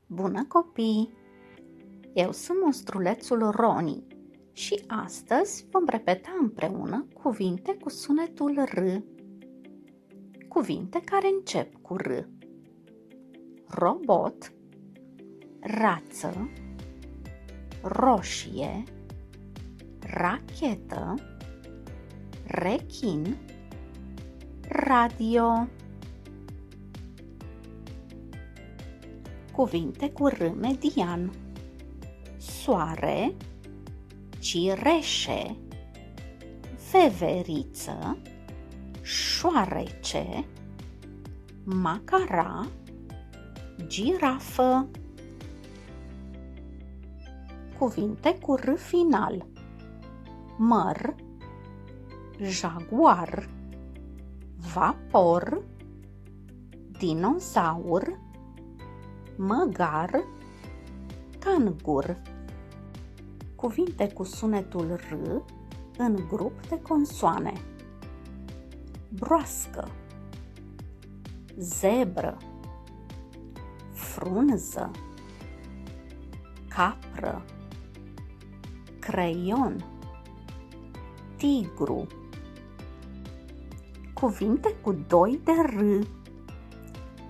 Bună copii! Eu sunt monstrulețul Roni și astăzi vom repeta împreună cuvinte cu sunetul R. Cuvinte care încep cu R. Robot, rață, roșie, rachetă, rechin, radio. Cuvinte cu R median: soare, cireșe, veveriță, șoarece, macara, girafă. Cuvinte cu R final: măr, jaguar, vapor, dinozaur, măgar, cangur. Cuvinte cu sunetul R în grup de consoane: broască, zebră, frunză, capră, creion, tigru. Cuvinte cu 2 de R: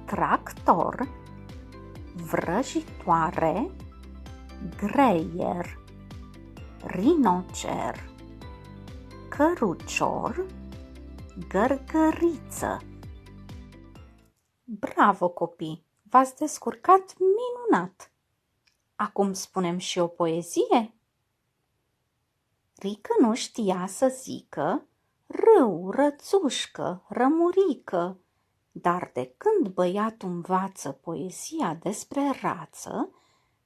tractor, vrăjitoare, greier, rinocer, cărucior, gărgăriță. Bravo, copii! V-ați descurcat minunat! Acum spunem și o poezie? Rică nu știa să zică râu, rățușcă, rămurică, dar de când băiatul învață poezia despre rață,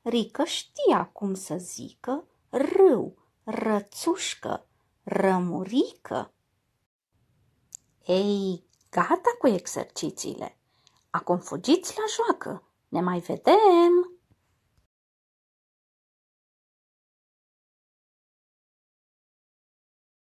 Rică știa cum să zică râu, rățușcă, rămurică. Ei, gata cu exercițiile! Acum fugiți la joacă! Ne mai vedem!